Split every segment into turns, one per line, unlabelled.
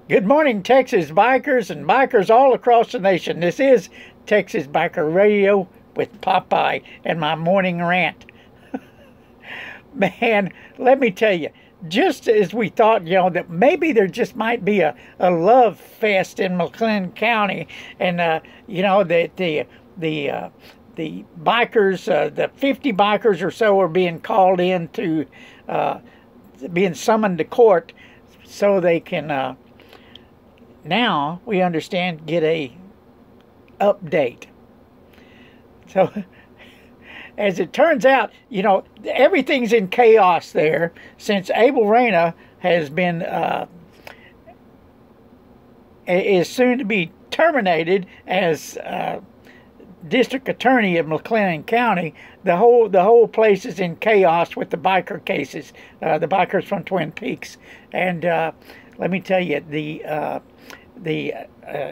Good morning, Texas bikers and bikers all across the nation. This is Texas Biker Radio with Popeye and my morning rant. Man, let me tell you, just as we thought, that maybe there just might be a love fest in McLennan County, and the bikers, the 50 bikers or so, are being called in to being summoned to court so they can. Now we understand, get a update. So as it turns out, everything's in chaos there since Abel Reyna has been is soon to be terminated as district attorney of McLennan County. The whole place is in chaos with the biker cases, the bikers from Twin Peaks, and let me tell you,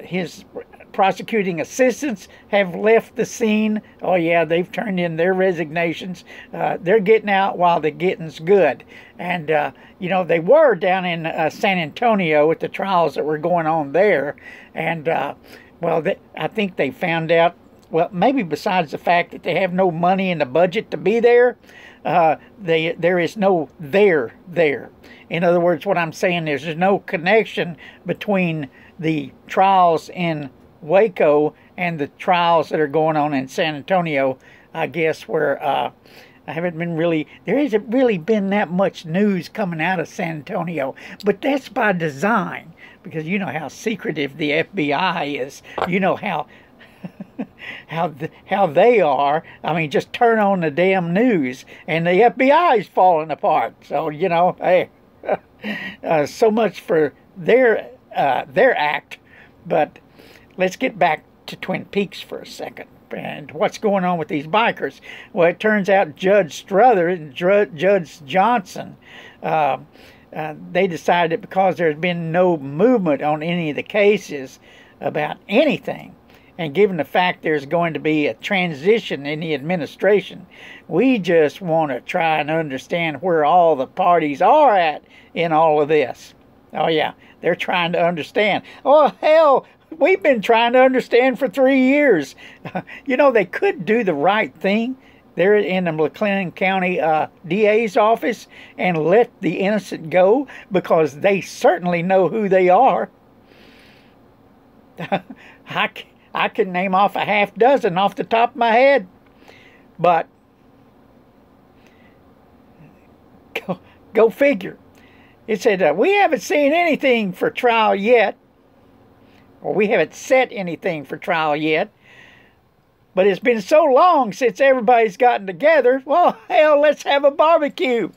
his prosecuting assistants have left the scene. Oh yeah, they've turned in their resignations. They're getting out while the getting's good. And they were down in San Antonio with the trials that were going on there. And I think they found out. Well, maybe besides the fact that they have no money in the budget to be there, there is no there. In other words, what I'm saying is there's no connection between the trials in Waco and the trials that are going on in San Antonio, I guess, where there hasn't really been that much news coming out of San Antonio. But that's by design, because you know how secretive the FBI is. You know how how they are. I mean, just turn on the damn news and the FBI's falling apart. So, hey, so much for their act. But let's get back to Twin Peaks for a second and what's going on with these bikers. Well, it turns out Judge Struthers and Judge Johnson, they decided that because there's been no movement on any of the cases about anything, and given the fact there's going to be a transition in the administration, we just want to try and understand where all the parties are at in all of this. Oh yeah, they're trying to understand. Oh hell, we've been trying to understand for 3 years. They could do the right thing there in the McLennan County DA's office and let the innocent go, because they certainly know who they are. I can name off a half dozen off the top of my head, but go figure. It said, we haven't seen anything for trial yet, or we haven't set anything for trial yet, but it's been so long since everybody's gotten together. Well, hell, let's have a barbecue.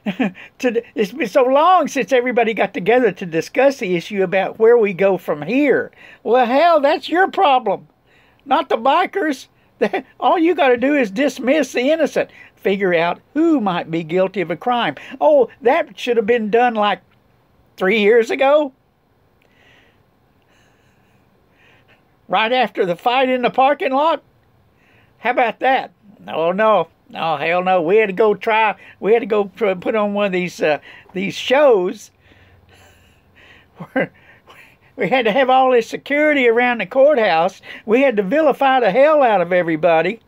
It's been so long since everybody got together to discuss the issue about where we go from here. Well, hell, that's your problem, not the bikers. All you got to do is dismiss the innocent. Figure out who might be guilty of a crime. Oh, that should have been done like 3 years ago. Right after the fight in the parking lot. How about that? No, hell no. We had to go put on one of these shows where we had to have all this security around the courthouse. We had to vilify the hell out of everybody.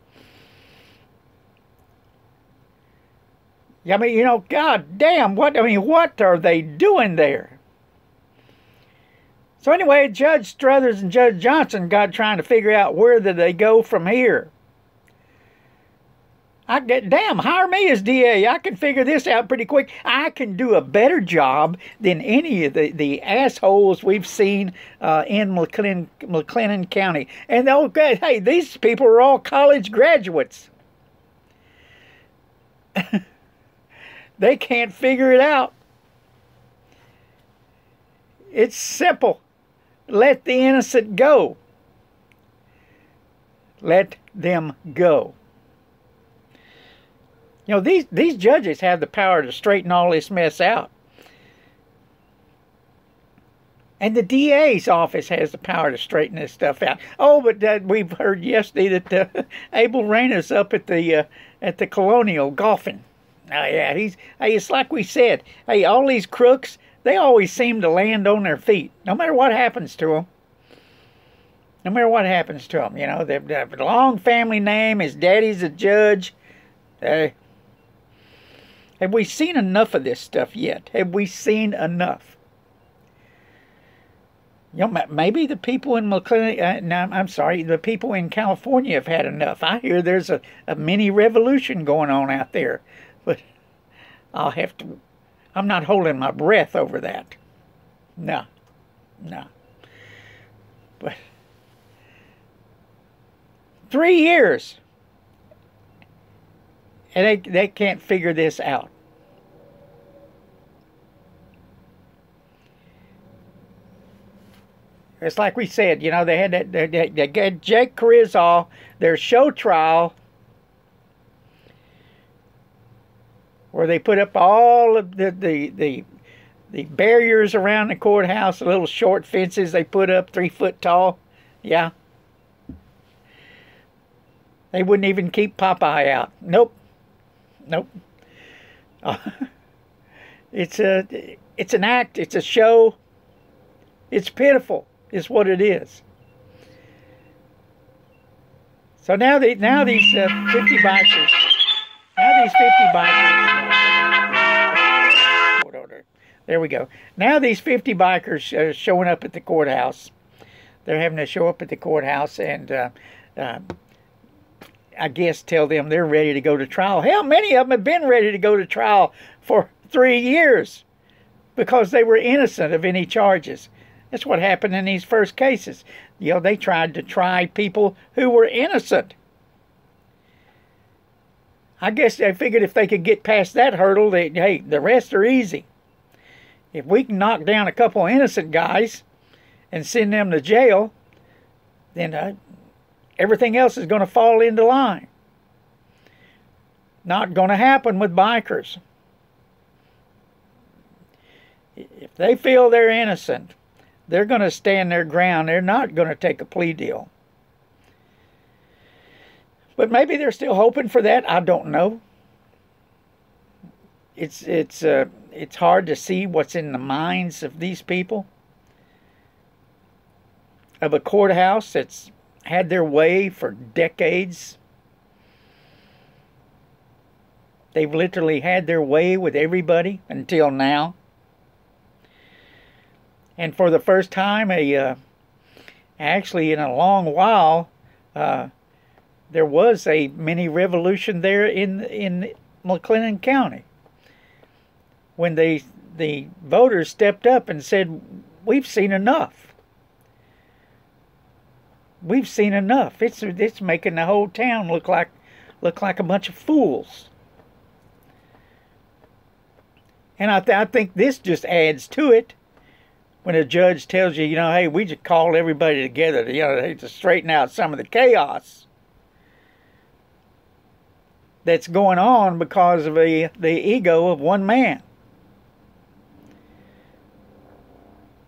I mean, God damn, what are they doing there? So anyway, Judge Struthers and Judge Johnson got trying to figure out where did they go from here. Damn, hire me as DA. I can figure this out pretty quick. I can do a better job than any of the assholes we've seen in McLennan County. And hey, these people are all college graduates. They can't figure it out. It's simple. Let the innocent go. Let them go. These judges have the power to straighten all this mess out. And the DA's office has the power to straighten this stuff out. Oh, but we've heard yesterday that Abel Reyna's up at the Colonial golfing. Oh, yeah, hey, it's like we said. Hey, all these crooks, they always seem to land on their feet, no matter what happens to them. No matter what happens to them, you know, they have a long family name. His daddy's a judge. Have we seen enough of this stuff yet? Have we seen enough? You know, maybe the people in McLean, no, I'm sorry, the people in California have had enough. I hear there's a mini revolution going on out there, but I'm not holding my breath over that. No, no. But 3 years, and they can't figure this out. It's like we said, you know, they had they got Jake Carrizal, their show trial, where they put up all of the barriers around the courthouse, the little short fences they put up 3 foot tall. Yeah. They wouldn't even keep Popeye out. Nope. Nope. It's an act. It's a show. It's pitiful. Is what it is. So now these 50 bikers. Now these 50 bikers. There we go. Now these 50 bikers are showing up at the courthouse. They're having to show up at the courthouse and I guess tell them they're ready to go to trial. Hell, many of them have been ready to go to trial for 3 years because they were innocent of any charges. That's what happened in these first cases. You know, they tried to try people who were innocent. I guess they figured if they could get past that hurdle, hey, the rest are easy. If we can knock down a couple of innocent guys and send them to jail, then everything else is going to fall into line. Not going to happen with bikers. If they feel they're innocent, they're going to stand their ground. They're not going to take a plea deal. But maybe they're still hoping for that. I don't know. It's hard to see what's in the minds of these people. Of a courthouse that's had their way for decades. They've literally had their way with everybody until now. And for the first time, actually in a long while, there was a mini revolution there in McLennan County. When the voters stepped up and said, "We've seen enough. We've seen enough. It's making the whole town look like a bunch of fools." And I think this just adds to it. When a judge tells you, you know, hey, we just called everybody together to, you know, to straighten out some of the chaos that's going on because of the ego of one man.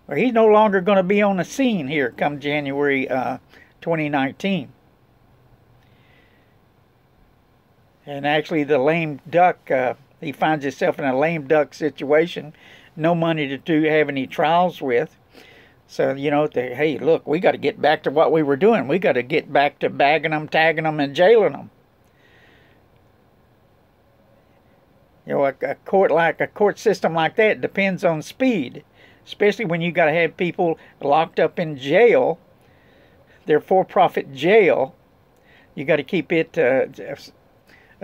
Or he's no longer going to be on the scene here come January 2019. And actually the lame duck, he finds himself in a lame duck situation. No money to have any trials with. So, you know, hey, look, we got to get back to what we were doing. We got to get back to bagging them, tagging them, and jailing them. You know, a court system like that depends on speed, especially when you got to have people locked up in jail, their for-profit jail. You got to keep it a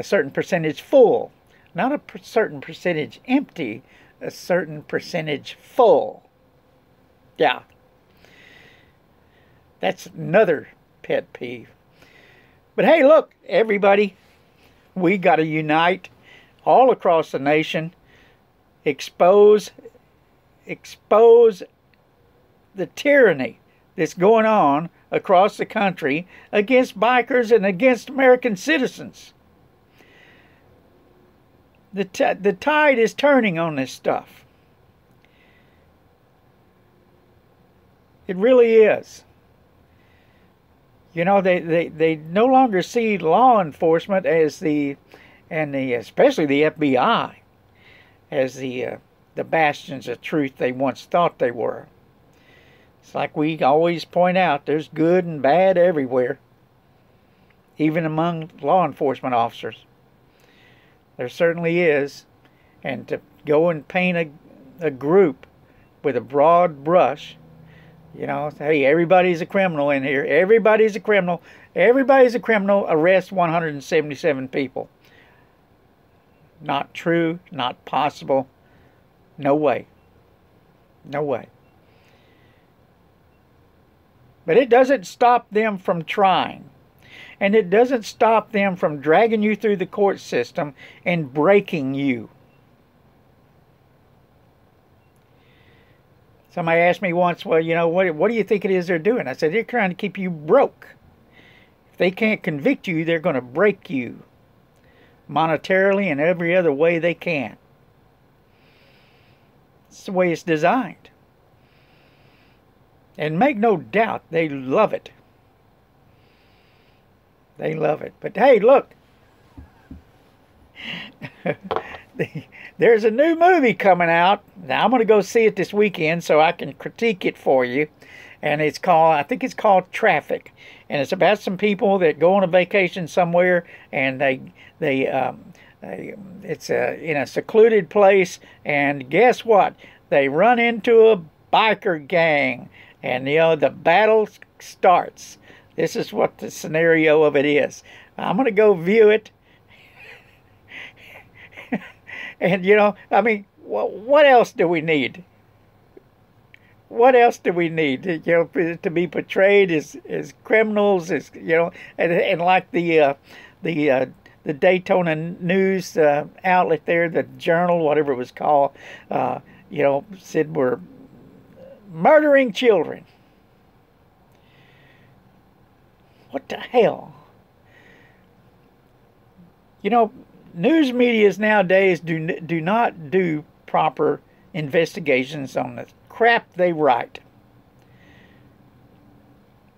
certain percentage full, not a certain percentage empty. A certain percentage full. Yeah. That's another pet peeve. But hey, look, everybody, we got to unite all across the nation, expose the tyranny that's going on across the country against bikers and against American citizens. The tide is turning on this stuff. It really is. You know, they no longer see law enforcement as the and especially the FBI as the bastions of truth they once thought they were. It's like we always point out, there's good and bad everywhere, even among law enforcement officers. There certainly is. And to go and paint a group with a broad brush, you know, hey, everybody's a criminal in here. Everybody's a criminal. Everybody's a criminal. Arrest 177 people. Not true. Not possible. No way. No way. But it doesn't stop them from trying. And it doesn't stop them from dragging you through the court system and breaking you. Somebody asked me once, well, you know, what do you think it is they're doing? I said, they're trying to keep you broke. If they can't convict you, they're going to break you monetarily and every other way they can. It's the way it's designed. And make no doubt, they love it. They love it. But hey, look. There's a new movie coming out. Now I'm going to go see it this weekend so I can critique it for you. And it's called, I think it's called Traffic. And it's about some people that go on a vacation somewhere, and it's in a secluded place, and guess what? They run into a biker gang, and you know the battle starts. This is what the scenario of it is. I'm going to go view it. And, you know, I mean, what else do we need? What else do we need? You know, to be portrayed as criminals, as, you know, and like the Daytona News outlet there, the Journal, whatever it was called, you know, said we're murdering children. What the hell? You know, news medias nowadays do not do proper investigations on the crap they write.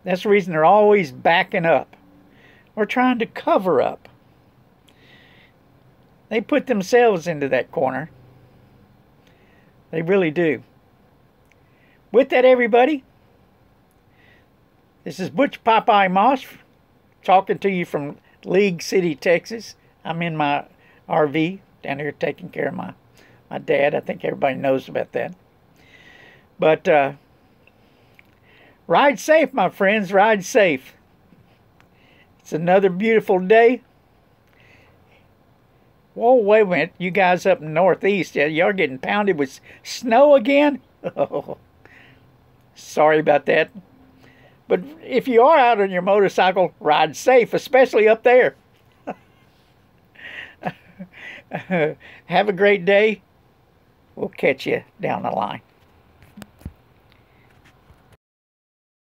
That's the reason they're always backing up or trying to cover up. They put themselves into that corner. They really do. With that, everybody, this is Butch Popeye Moss talking to you from League City, Texas. I'm in my RV down here taking care of my dad. I think everybody knows about that. But ride safe, my friends. Ride safe. It's another beautiful day. Whoa, wait a minute. You guys up in the Northeast, y'all getting pounded with snow again? Oh, sorry about that. But if you are out on your motorcycle, ride safe, especially up there. Have a great day. We'll catch you down the line.